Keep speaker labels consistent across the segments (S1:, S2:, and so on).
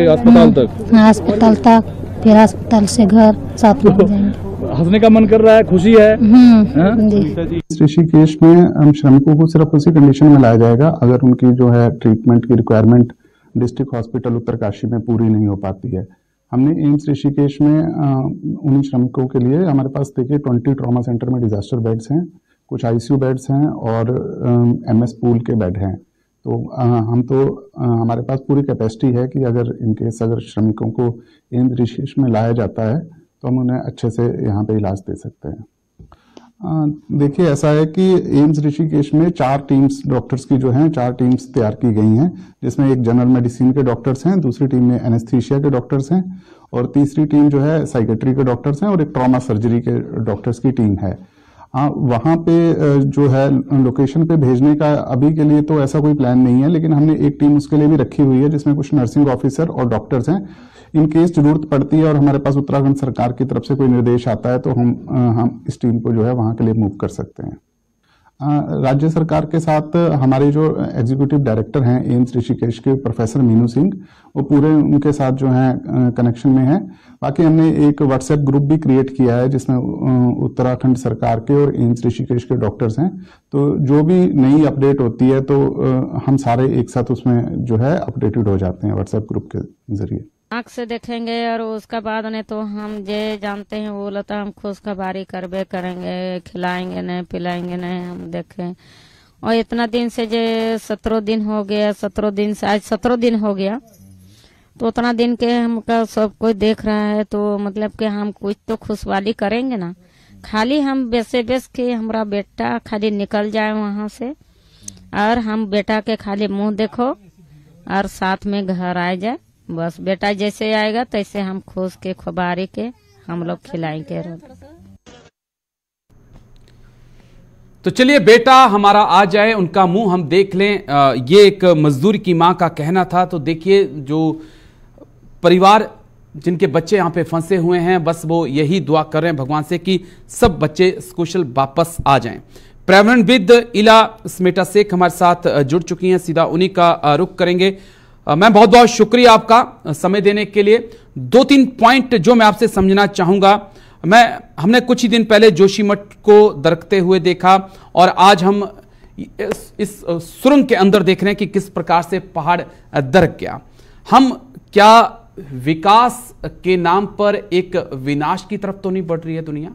S1: अस्पताल तक?
S2: अस्पताल तक, फिर अस्पताल से घर, साथ में जाएंगे।
S1: हंसने का मन कर रहा है, खुशी है।
S3: ऋषिकेश में श्रमिकों को सिर्फ उसी कंडीशन में लाया जाएगा अगर उनकी जो है ट्रीटमेंट की रिक्वायरमेंट डिस्ट्रिक्ट हॉस्पिटल उत्तरकाशी में पूरी नहीं हो पाती है। हमने एम्स ऋषिकेश में उन्हीं श्रमिकों के लिए हमारे पास देखिए 20 ट्रॉमा सेंटर में डिजास्टर बेड्स हैं, कुछ आईसीयू बेड्स हैं और एमएस पूल के बेड हैं। तो हमारे पास पूरी कैपेसिटी है कि अगर इनकेस अगर श्रमिकों को एम्स ऋषिकेश में लाया जाता है तो हम उन्हें अच्छे से यहाँ पे इलाज दे सकते हैं। देखिए ऐसा है कि एम्स ऋषिकेश में 4 टीम्स डॉक्टर्स की जो हैं 4 टीम्स तैयार की गई हैं, जिसमें एक जनरल मेडिसिन के डॉक्टर्स हैं, दूसरी टीम में एनेस्थीसिया के डॉक्टर्स हैं और तीसरी टीम जो है साइकेट्री के डॉक्टर्स हैं और एक ट्रॉमा सर्जरी के डॉक्टर्स की टीम है। वहां पे जो है लोकेशन पे भेजने का अभी के लिए तो ऐसा कोई प्लान नहीं है, लेकिन हमने एक टीम उसके लिए भी रखी हुई है जिसमें कुछ नर्सिंग ऑफिसर और डॉक्टर्स हैं। इन केस जरूरत पड़ती है और हमारे पास उत्तराखंड सरकार की तरफ से कोई निर्देश आता है तो हम इस टीम को जो है वहां के लिए मूव कर सकते हैं। राज्य सरकार के साथ हमारे जो एग्जीक्यूटिव डायरेक्टर हैं एम्स ऋषिकेश के प्रोफेसर मीनू सिंह, वो पूरे उनके साथ जो है कनेक्शन में है। बाकी हमने एक व्हाट्सएप ग्रुप भी क्रिएट किया है जिसमें उत्तराखंड सरकार के और एम्स ऋषिकेश के डॉक्टर्स हैं। तो जो भी नई अपडेट होती है तो हम सारे एक साथ उसमें जो है अपडेटेड हो जाते हैं व्हाट्सएप ग्रुप के जरिए।
S4: आँख से देखेंगे और उसका बाद ने तो हम जे जानते हैं वो लता हम खुशखबरी करबे करेंगे, खिलाएंगे नहीं पिलाएंगे नहीं, हम देखें। और इतना दिन से जे 17 दिन हो गया, 17 दिन से आज 17 दिन हो गया, तो उतना दिन के हमका सब कोई देख रहा है तो मतलब कि हम कुछ तो खुशहाली करेंगे ना। खाली हम बेसे के हमारा बेटा खाली निकल जाए वहां से और हम बेटा के खाली मुंह देखो और साथ में घर आ जाए, बस बेटा जैसे आएगा तैसे हम खुश के खुबारी के हम लोग खिलाएंगे।
S5: तो चलिए बेटा हमारा आ जाए, उनका मुंह हम देख लें, ये एक मजदूर की मां का कहना था। तो देखिए जो परिवार जिनके बच्चे यहाँ पे फंसे हुए हैं बस वो यही दुआ कर रहे हैं भगवान से कि सब बच्चे कुशल वापस आ जाएं। पर्यावरणविद इला स्मेटा शेख हमारे साथ जुड़ चुकी हैं, सीधा उन्हीं का रुख करेंगे। मैं बहुत बहुत शुक्रिया आपका समय देने के लिए। 2-3 पॉइंट जो मैं आपसे समझना चाहूंगा। हमने कुछ ही दिन पहले जोशीमठ को दरकते हुए देखा और आज हम इस सुरंग के अंदर देख रहे हैं कि किस प्रकार से पहाड़ दरक गया। हम क्या विकास के नाम पर एक विनाश की तरफ तो नहीं बढ़ रही है दुनिया?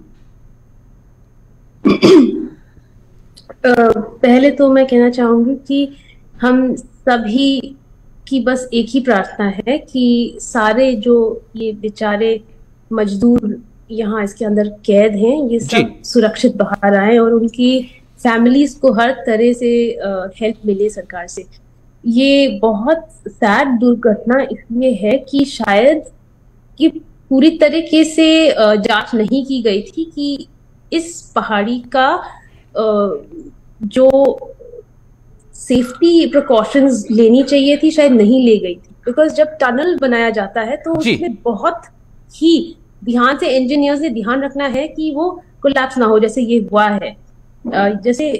S6: पहले तो मैं कहना चाहूंगी कि हम सभी कि बस एक ही प्रार्थना है कि सारे जो ये बेचारे मजदूर यहाँ इसके अंदर कैद हैं ये सब सुरक्षित बाहर आए और उनकी फैमिलीज को हर तरह से हेल्प मिले सरकार से। ये बहुत सैड दुर्घटना इसलिए है कि शायद ये पूरी तरीके से जांच नहीं की गई थी कि इस पहाड़ी का जो सेफ्टी प्रिकॉशंस लेनी चाहिए थी शायद नहीं ले गई थी। बिकॉज जब टनल बनाया जाता है तो उसमें बहुत ही ध्यान से इंजीनियर्स ने ध्यान रखना है कि वो कोलैप्स ना हो, जैसे ये हुआ है। जैसे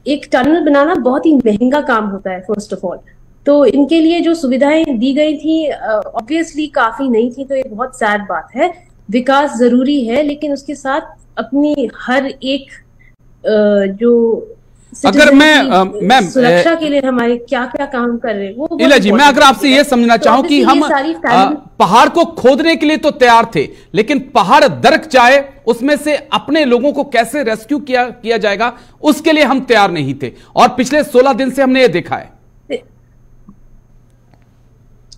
S6: एक टनल बनाना बहुत ही महंगा काम होता है फर्स्ट ऑफ ऑल, तो इनके लिए जो सुविधाएं दी गई थी ऑब्वियसली काफी नहीं थी, तो ये बहुत सैड बात है। विकास जरूरी है लेकिन उसके साथ अपनी हर एक जो
S5: अगर मैं
S6: सुरक्षा के लिए हमारे क्या क्या काम कर रहे हैं वो
S5: इला जी, मैं अगर आपसे ये समझना चाहूं कि हम पहाड़ को खोदने के लिए तो तैयार थे लेकिन पहाड़ दरक जाए उसमें से अपने लोगों को कैसे रेस्क्यू किया जाएगा उसके लिए हम तैयार नहीं थे। और पिछले 16 दिन से हमने ये देखा है।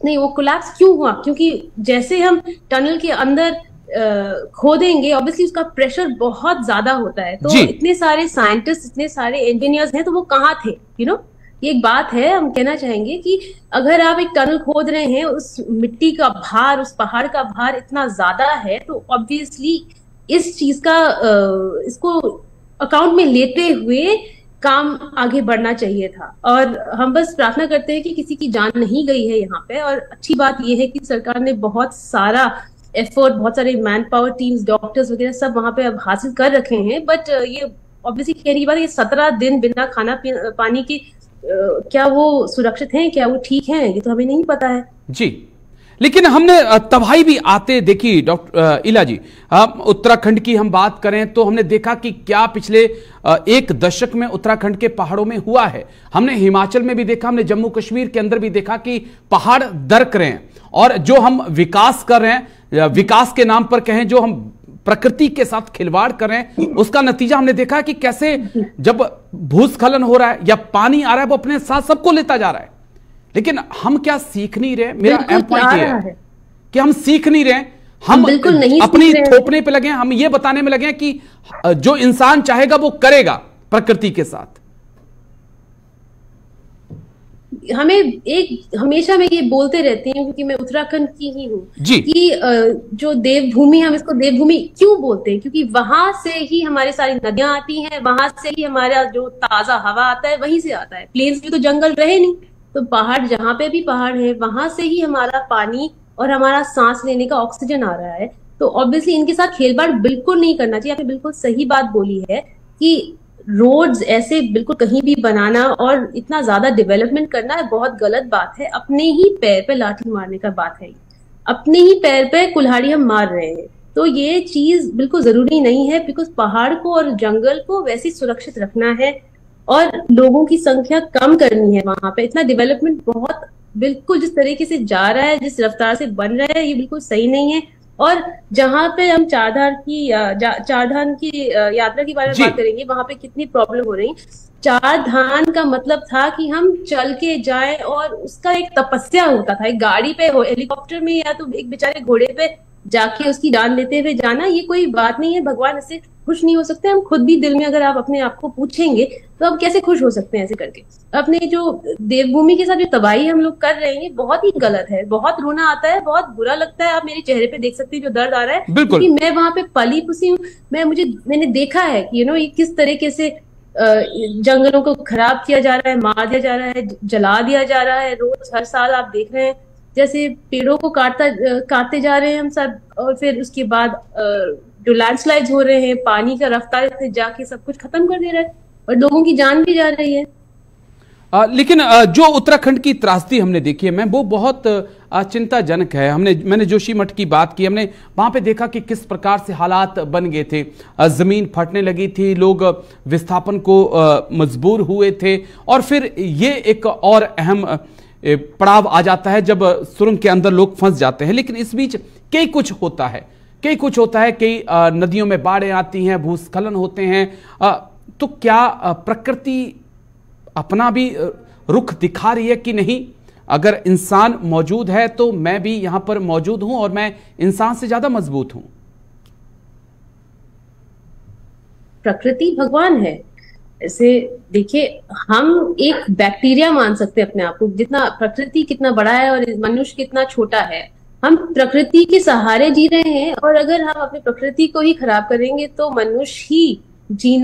S6: नहीं, वो कोलैप्स क्यों हुआ? क्योंकि जैसे हम टनल के अंदर खोदेंगे ऑब्वियसली उसका प्रेशर बहुत ज्यादा होता है, तो इतने सारे साइंटिस्ट इतने सारे इंजीनियर्स हैं तो वो कहाँ थे? ये एक बात है। हम कहना चाहेंगे कि अगर आप एक टनल खोद रहे हैं उस मिट्टी का भार, उस पहाड़ का भार इतना ज्यादा है तो ऑब्वियसली इस चीज का इसको अकाउंट में लेते हुए काम आगे बढ़ना चाहिए था। और हम बस प्रार्थना करते हैं कि किसी की जान नहीं गई है यहाँ पे। और अच्छी बात यह है कि सरकार ने बहुत सारा एफर्ट, बहुत सारे मैन पावर टीम्स, डॉक्टर्स वगैरह सब वहां पे अब हासिल कर रखे हैं। बट ये ऑब्वियसली कहने की बात है, 17 दिन बिना खाना पानी के क्या वो सुरक्षित हैं, क्या वो ठीक हैं, ये तो हमें नहीं पता है
S5: जी। लेकिन हमने तबाही भी आते देखी। डॉक्टर इला जी, उत्तराखंड की हम बात करें तो हमने देखा कि क्या पिछले एक दशक में उत्तराखंड के पहाड़ों में हुआ है। हमने हिमाचल में भी देखा, हमने जम्मू कश्मीर के अंदर भी देखा कि पहाड़ दरक रहे हैं। और जो हम विकास कर रहे हैं, विकास के नाम पर कहें, जो हम प्रकृति के साथ खिलवाड़ कर रहे हैं, उसका नतीजा हमने देखा कि कैसे जब भूस्खलन हो रहा है या पानी आ रहा है वो अपने साथ सबको लेता जा रहा है। लेकिन हम क्या सीख नहीं रहे? मेरा एम पॉइंट ये है कि हम सीख नहीं रहे, हम
S6: बिल्कुल नहीं
S5: अपनी थोपने पे लगे हैं। हम ये बताने में लगे हैं कि जो इंसान चाहेगा वो करेगा प्रकृति के साथ।
S6: हमें एक हमेशा मैं ये बोलते रहती हूँ, क्योंकि मैं उत्तराखंड की ही हूँ, कि जो देवभूमि, हम इसको देवभूमि क्यों बोलते हैं, क्योंकि वहां से ही हमारी सारी नदियां आती हैं, वहां से ही हमारा जो ताजा हवा आता है वहीं से आता है। प्लेन्स में तो जंगल रहे नहीं, तो पहाड़, जहाँ पे भी पहाड़ है वहां से ही हमारा पानी और हमारा सांस लेने का ऑक्सीजन आ रहा है। तो ऑब्वियसली इनके साथ खेलबाड़ बिल्कुल नहीं करना चाहिए। आपने बिल्कुल सही बात बोली है कि रोड्स ऐसे बिल्कुल कहीं भी बनाना और इतना ज्यादा डेवलपमेंट करना है बहुत गलत बात है। अपने ही पैर पे लाठी मारने का बात है, अपने ही पैर पे कुल्हाड़ी हम मार रहे हैं। तो ये चीज बिल्कुल जरूरी नहीं है, बिकॉज पहाड़ को और जंगल को वैसे ही सुरक्षित रखना है और लोगों की संख्या कम करनी है। वहां पे इतना डेवलपमेंट बहुत बिल्कुल जिस तरीके से जा रहा है, जिस रफ्तार से बन रहा है, ये बिल्कुल सही नहीं है। और जहां पे हम चारधाम की यात्रा के बारे में बात करेंगे, वहां पे कितनी प्रॉब्लम हो रही। चारधाम का मतलब था कि हम चल के जाएं और उसका एक तपस्या होता था। एक गाड़ी पे हो, हेलीकॉप्टर में, या तो एक बेचारे घोड़े पे जाके उसकी जान लेते हुए जाना, ये कोई बात नहीं है। भगवान इससे खुश नहीं हो सकते। हम खुद भी दिल में अगर आप अपने आप को पूछेंगे तो आप कैसे खुश हो सकते हैं ऐसे करके। अपने जो देवभूमि के साथ जो तबाही हम लोग कर रहे हैं बहुत ही गलत है। बहुत रोना आता है, बहुत बुरा लगता है। आप मेरे चेहरे पे देख सकते हैं जो दर्द आ रहा है, क्योंकि मैं वहां पे पली पुसी हूँ। मैंने देखा है कि ये किस तरीके से जंगलों को खराब किया जा रहा है, मार दिया जा रहा है, जला दिया जा रहा है। रोज हर साल आप देख रहे हैं जैसे पेड़ों को काटते जा रहे हैं हम सब, और फिर उसके बाद जो लैंडस्लाइड्स हो रहे हैं, पानी का रफ्तार जाके सब कुछ खत्म कर दे रहा है और लोगों की जान भी जा रही है।
S5: लेकिन जो उत्तराखंड की त्रासदी हमने देखी है मैम, वो बहुत चिंताजनक है। मैंने जोशीमठ की बात की, हमने वहां पे देखा कि किस प्रकार से हालात बन गए थे। जमीन फटने लगी थी, लोग विस्थापन को मजबूर हुए थे। और फिर ये एक और अहम पड़ाव आ जाता है जब सुरंग के अंदर लोग फंस जाते हैं। लेकिन इस बीच कई कुछ होता है, कई नदियों में बाढ़ें आती हैं, भूस्खलन होते हैं। तो क्या प्रकृति अपना भी रुख दिखा रही है कि नहीं? अगर इंसान मौजूद है तो मैं भी यहां पर मौजूद हूं और मैं इंसान से ज्यादा मजबूत हूं।
S6: प्रकृति भगवान है। ऐसे देखिए, हम एक बैक्टीरिया मान सकते हैं अपने आप को। जितना प्रकृति कितना बड़ा है और मनुष्य कितना छोटा है। हम प्रकृति के सहारे जी रहे हैं, और अगर हम अपनी प्रकृति को ही खराब करेंगे तो मनुष्य ही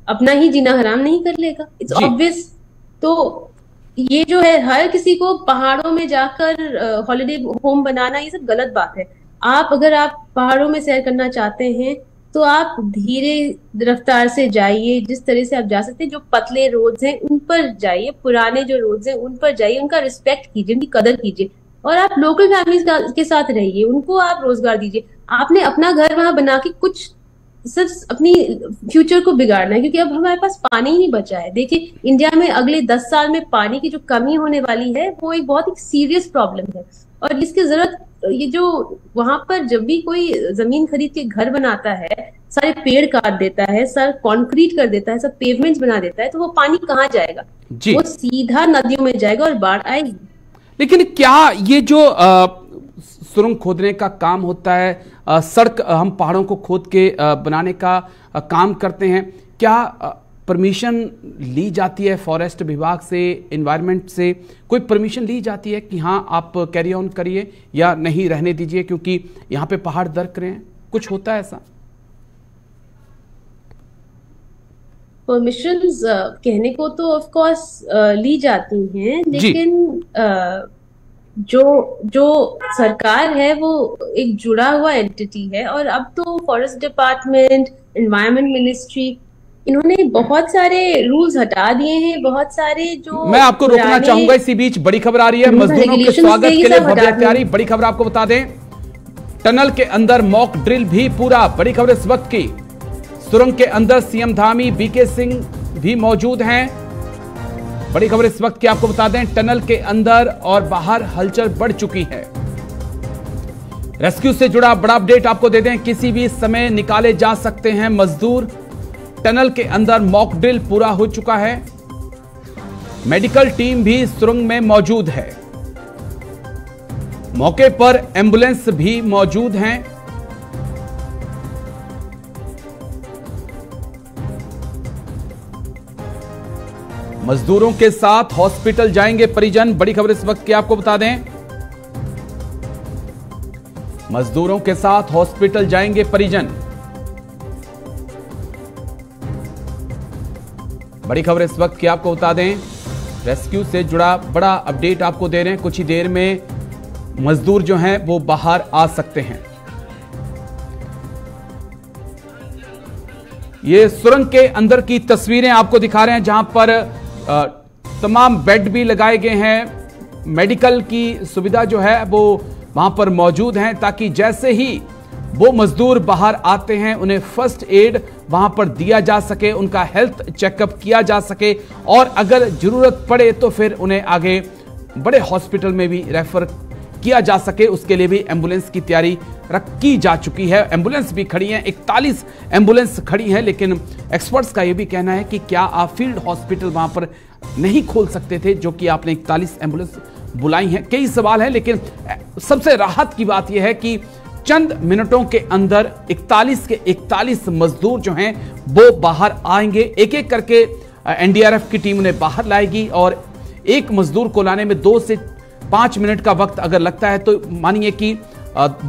S6: अपना ही जीना हराम नहीं कर लेगा। It's obvious. तो ये जो है, हर किसी को पहाड़ों में जाकर हॉलिडे होम बनाना, ये सब गलत बात है। अगर आप पहाड़ों में सैर करना चाहते हैं तो आप धीरे रफ्तार से जाइए, जिस तरह से आप जा सकते हैं। जो पतले रोड्स हैं उन पर जाइए, पुराने जो रोड्स हैं उन पर जाइए, उनका रिस्पेक्ट कीजिए, उनकी कदर कीजिए। और आप लोकल फैमिलीज के साथ रहिए, उनको आप रोजगार दीजिए। आपने अपना घर वहां बना के कुछ सिर्फ अपनी फ्यूचर को बिगाड़ना है, क्योंकि अब हमारे पास पानी ही नहीं बचा है। देखिए, इंडिया में अगले 10 साल में पानी की जो कमी होने वाली है वो एक बहुत ही सीरियस प्रॉब्लम है। और इसकी जरूरत, ये जो वहां पर जब भी कोई जमीन खरीद के घर बनाता है, सारे पेड़ काट देता है, सारा कंक्रीट कर देता है, सब पेवमेंट्स बना देता है, तो वो पानी कहाँ जाएगा? वो सीधा नदियों में जाएगा और बाढ़ आएगी।
S5: लेकिन क्या ये जो सुरंग खोदने का काम होता है, सड़क हम पहाड़ों को खोद के बनाने का काम करते हैं, क्या परमिशन ली जाती है फॉरेस्ट विभाग से, एनवायरनमेंट से? कोई परमिशन ली जाती है कि हाँ आप कैरी ऑन करिए या नहीं, रहने दीजिए क्योंकि यहाँ पे पहाड़ दरक रहे हैं? कुछ होता है ऐसा?
S6: परमिशंस कहने को तो ऑफ कोर्स ली जाती हैं, लेकिन जो सरकार है वो एक जुड़ा हुआ एंटिटी है। और अब तो फॉरेस्ट डिपार्टमेंट, एनवायरनमेंट मिनिस्ट्री, इन्होंने बहुत सारे रूल्स हटा दिए हैं, बहुत सारे जो
S5: मैं आपको रोकना चाहूंगा इसी बीच बड़ी खबर आ रही है, मजदूरों के स्वागत के लिए भव्य तैयारी। बड़ी खबर आपको बता दें, टनल के अंदर मॉक ड्रिल भी पूरा। बड़ी खबर इस वक्त की, सुरंग के अंदर सीएम धामी बीके सिंह भी मौजूद हैं। बड़ी खबर इस वक्त की आपको बता दें, टनल के अंदर और बाहर हलचल बढ़ चुकी है। रेस्क्यू से जुड़ा बड़ा अपडेट आपको दे दें, किसी भी समय निकाले जा सकते हैं मजदूर। टनल के अंदर मॉक ड्रिल पूरा हो चुका है। मेडिकल टीम भी सुरंग में मौजूद है। मौके पर एम्बुलेंस भी मौजूद हैं। मजदूरों के साथ हॉस्पिटल जाएंगे परिजन। बड़ी खबर इस वक्त की आपको बता दें, मजदूरों के साथ हॉस्पिटल जाएंगे परिजन। बड़ी खबर इस वक्त की आपको बता दें, रेस्क्यू से जुड़ा बड़ा अपडेट आपको दे रहे हैं। कुछ ही देर में मजदूर जो हैं वो बाहर आ सकते हैं। ये सुरंग के अंदर की तस्वीरें आपको दिखा रहे हैं, जहां पर तमाम बेड भी लगाए गए हैं। मेडिकल की सुविधा जो है वो वहां पर मौजूद है, ताकि जैसे ही वो मजदूर बाहर आते हैं उन्हें फर्स्ट एड वहां पर दिया जा सके, उनका हेल्थ चेकअप किया जा सके, और अगर जरूरत पड़े तो फिर उन्हें आगे बड़े हॉस्पिटल में भी रेफर किया जा सके। उसके लिए भी एम्बुलेंस की तैयारी की जा चुकी है। एम्बुलेंस भी खड़ी है, 41 एम्बुलेंस खड़ी है। लेकिन एक्सपर्ट्स का यह भी कहना है कि क्या आप फील्ड हॉस्पिटल वहां पर नहीं खोल सकते थे, जो कि आपने 41 एम्बुलेंस बुलाई हैं। कई सवाल हैं, लेकिन सबसे राहत की बात यह है कि चंद मिनटों के अंदर 41 के 41 मजदूर जो हैं वो बाहर आएंगे। एक एक करके एनडीआरएफ की टीम उन्हें बाहर लाएगी, और एक मजदूर को लाने में 2 से 5 मिनट का वक्त अगर लगता है तो मानिए कि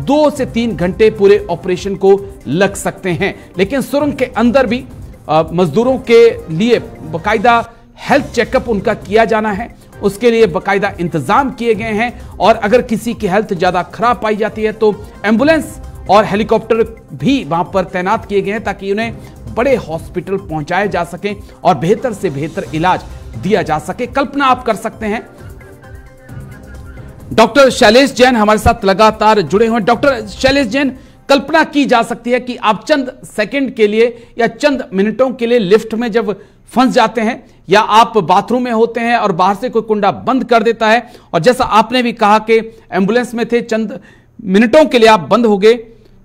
S5: 2 से 3 घंटे पूरे ऑपरेशन को लग सकते हैं। लेकिन सुरंग के अंदर भी मजदूरों के लिए बाकायदा हेल्थ चेकअप उनका किया जाना है, उसके लिए बाकायदा इंतजाम किए गए हैं। और अगर किसी की हेल्थ ज्यादा खराब पाई जाती है तो एम्बुलेंस और हेलीकॉप्टर भी वहां पर तैनात किए गए हैं, ताकि उन्हें बड़े हॉस्पिटल पहुंचाया जा सके और बेहतर से बेहतर इलाज दिया जा सके। कल्पना आप कर सकते हैं। डॉक्टर शैलेश जैन हमारे साथ लगातार जुड़े हुए हैं। डॉक्टर शैलेश जैन, कल्पना की जा सकती है कि आप चंद सेकंड के लिए या चंद मिनटों के लिए लिफ्ट में जब फंस जाते हैं, या आप बाथरूम में होते हैं और बाहर से कोई कुंडा बंद कर देता है, और जैसा आपने भी कहा कि एम्बुलेंस में थे, चंद मिनटों के लिए आप बंद हो गए,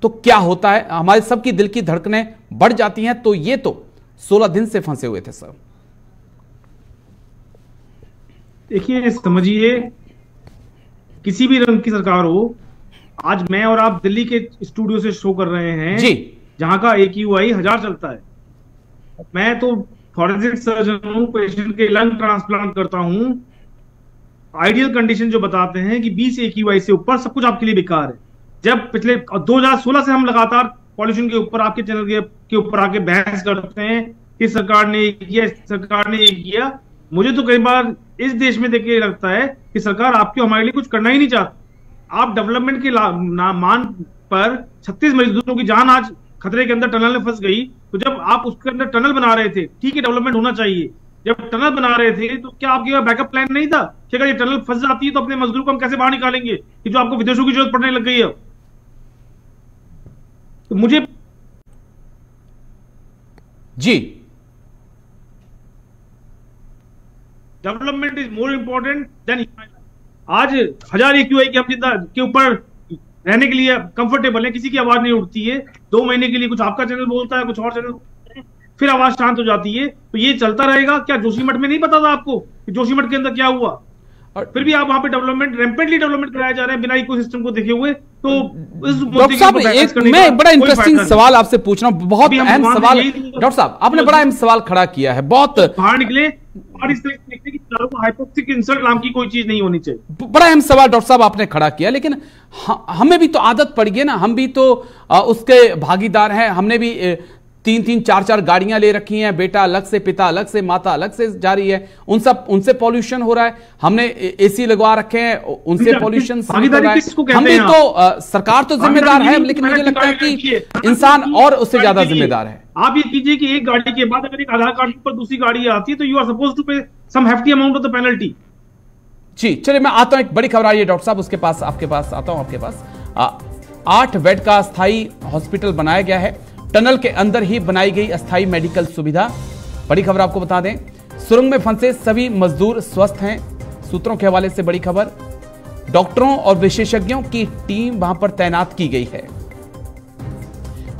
S5: तो क्या होता है? हमारे सबकी दिल की धड़कनें बढ़ जाती हैं। तो ये तो 16 दिन से फंसे हुए थे सर।
S7: देखिए, समझिए, किसी भी रंग की सरकार हो, आज मैं और आप दिल्ली के स्टूडियो से शो कर रहे हैं जी, जहां का AQI 1000 चलता है। मैं तो फॉरेंसिक सर्जन हूं, पेशेंट के लंग ट्रांसप्लांट करता हूं। आइडियल कंडीशन जो बताते हैं कि 20 AQI से ऊपर सब कुछ आपके लिए बेकार है। जब पिछले 2016 से हम लगातार पॉल्यूशन के ऊपर आपके चैनल के ऊपर आके बहस करते हैं कि सरकार ने किया, सरकार ने ये किया। मुझे तो कई बार इस देश में देखिए लगता है कि सरकार आपके हमारे लिए कुछ करना ही नहीं चाहती। आप डेवलपमेंट के मान पर 36 मजदूरों की जान आज खतरे के अंदर टनल में फंस गई। तो जब आप उसके अंदर टनल बना रहे थे, ठीक है, डेवलपमेंट होना चाहिए। जब टनल बना रहे थे तो क्या आपके बैकअप प्लान नहीं था कि अगर ये टनल फंस जाती है तो अपने मजदूर को हम कैसे बाहर निकालेंगे, कि जो आपको विदेशों की जरूरत पड़ने लग गई है? तो मुझे
S5: जी,
S7: development is more important than. आज 1000 AQI के हम जितना के ऊपर रहने के लिए कंफर्टेबल है, किसी की आवाज नहीं उठती है। 2 महीने के लिए कुछ आपका चैनल बोलता है, कुछ और चैनल बोलता है, फिर आवाज शांत हो जाती है। तो ये चलता रहेगा। क्या जोशीमठ में नहीं पता था आपको कि जोशीमठ के अंदर क्या हुआ? और फिर भी आप वहां पे डेवलपमेंट, रैम्पेंटली डेवलपमेंट कराया जा रहा है बिना इकोसिस्टम को देखे हुए। तो
S5: डॉक्टर साहब, एक मैं बड़ा इंटरेस्टिंग सवाल आपसे पूछ रहा हूं, बहुत अहम सवाल। डॉक्टर साहब, आपने बड़ा अहम सवाल खड़ा किया है। बहुत
S7: बाहर निकले और इस तरह देखते कि चारों को हाइपोक्सिक इंसल्ट नाम की कोई चीज नहीं होनी चाहिए।
S5: बड़ा अहम सवाल डॉक्टर साहब आपने खड़ा किया, लेकिन हमें भी तो आदत पड़ गई ना, हम भी तो उसके भागीदार हैं। हमने भी 3-3, 4-4 गाड़ियां ले रखी हैं, बेटा अलग से, पिता अलग से, माता अलग से जा रही है, उनसे पॉल्यूशन हो रहा है। हमने एसी लगवा रखे हैं, उनसे पॉल्यूशन हो रहा है। हम भी तो सरकार तो जिम्मेदार है, लेकिन मुझे लगता है कि इंसान और उससे ज्यादा जिम्मेदार है।
S7: आप ये कीजिए कि एक गाड़ी के बाद अगर एक आधार कार्ड पर दूसरी गाड़ी आती है तो you are suppose to pay some hefty amount of the penalty.
S5: जी चलिए, मैं आता हूं, एक बड़ी खबर आई है डॉक्टर साहब, उसके पास आपके पास आता हूं। आपके पास 8 बेड का अस्थायी हॉस्पिटल बनाया गया है। टनल के अंदर ही बनाई गई अस्थायी मेडिकल सुविधा। बड़ी खबर आपको बता दें, सुरंग में फंसे सभी मजदूर स्वस्थ हैं। सूत्रों के हवाले से बड़ी खबर, डॉक्टरों और विशेषज्ञों की टीम वहां पर तैनात की गई है।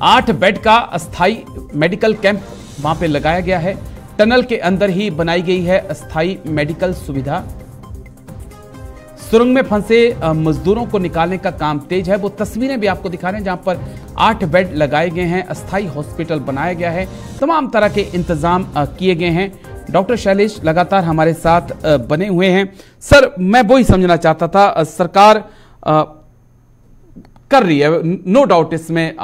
S5: 8 बेड का अस्थायी मेडिकल कैंप वहां पर लगाया गया है। टनल के अंदर ही बनाई गई है अस्थायी मेडिकल सुविधा। सुरंग में फंसे मजदूरों को निकालने का काम तेज है। वो तस्वीरें भी आपको दिखा रहे हैं जहां पर 8 बेड लगाए गए हैं, अस्थायी हॉस्पिटल बनाया गया है, तमाम तरह के इंतजाम किए गए हैं। डॉक्टर शैलेश लगातार हमारे साथ बने हुए हैं। सर, मैं वही समझना चाहता था, सरकार कर रही है, नो डाउट, इसमें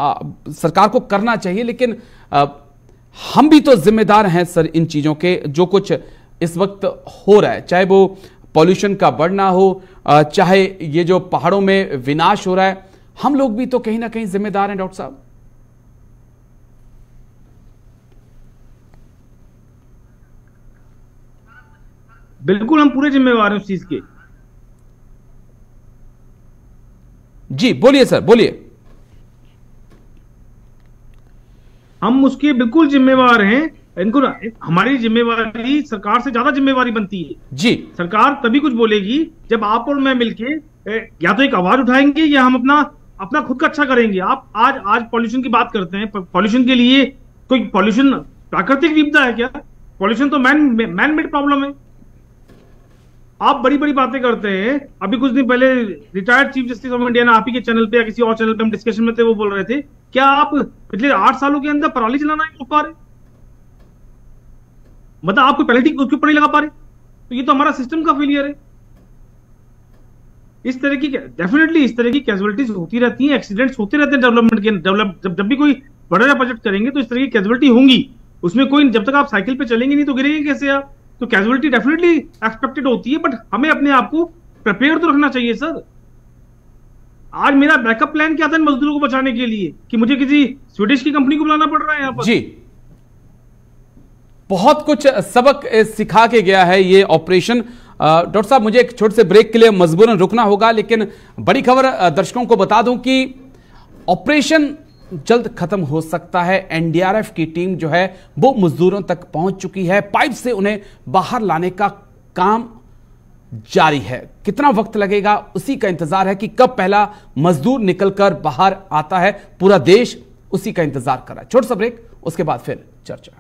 S5: सरकार को करना चाहिए, लेकिन हम भी तो जिम्मेदार हैं सर इन चीजों के। जो कुछ इस वक्त हो रहा है, चाहे वो पॉल्यूशन का बढ़ना हो, चाहे ये जो पहाड़ों में विनाश हो रहा है, हम लोग भी तो कहीं ना कहीं जिम्मेदार हैं डॉक्टर साहब।
S7: बिल्कुल, हम पूरे जिम्मेवार हैं उस चीज के।
S5: जी बोलिए सर, बोलिए।
S7: हम उसके बिल्कुल जिम्मेवार हैं। इनको हमारी जिम्मेवारी सरकार से ज्यादा जिम्मेवारी बनती है।
S5: जी, सरकार
S7: तभी कुछ बोलेगी जब आप और मैं मिलके या तो एक आवाज उठाएंगे या हम अपना खुद का अच्छा करेंगे। आप आज पॉल्यूशन की बात करते हैं। पॉल्यूशन के लिए कोई पॉल्यूशन प्राकृतिक विपदा है क्या? पॉल्यूशन तो मैन मेड प्रॉब्लम है। आप बड़ी बड़ी बातें करते हैं। अभी कुछ दिन पहले retired chief justice of India ने आप ही के चैनल पे या किसी और चैनल पे हम डिस्कशन में थे, वो बोल रहे थे, क्या आप पिछले 8 सालों के अंदर पराली चलाना नहीं रोक पा रहे? मतलब आपको पेनल्टी उसके ऊपर नहीं लगा पा रहे? तो ये तो हमारा सिस्टम का फेलियर है। इस तरह की डेफिनेटली इस तरह की कैजुअलिटीज होती रहती हैं, एक्सीडेंट्स होते रहते हैं डेवलपमेंट के। जब भी कोई बड़ा प्रोजेक्ट करेंगे तो इस तरह की कैजुअलिटी होंगी। उसमें कोई, जब तक आप साइकिल पे चलेंगे नहीं तो गिरेंगे कैसे आप? तो कैजुअलिटी डेफिनेटली एक्सपेक्टेड होती है, बट हमें अपने आप को प्रिपेयर तो रखना चाहिए सर। आज मेरा बैकअप प्लान क्या था इन मजदूरों को बचाने के लिए कि मुझे किसी स्वीडिश की कंपनी को बुलाना पड़ रहा है यहाँ पर?
S5: जी, बहुत कुछ सबक सिखा के गया है ये ऑपरेशन। डॉक्टर साहब, मुझे एक छोटे से ब्रेक के लिए मजबूरन रुकना होगा, लेकिन बड़ी खबर दर्शकों को बता दूं कि ऑपरेशन जल्द खत्म हो सकता है। एनडीआरएफ की टीम जो है वो मजदूरों तक पहुंच चुकी है। पाइप से उन्हें बाहर लाने का काम जारी है। कितना वक्त लगेगा उसी का इंतजार है कि कब पहला मजदूर निकलकर बाहर आता है। पूरा देश उसी का इंतजार कर रहा है। छोटा सा ब्रेक, उसके बाद फिर चर्चा।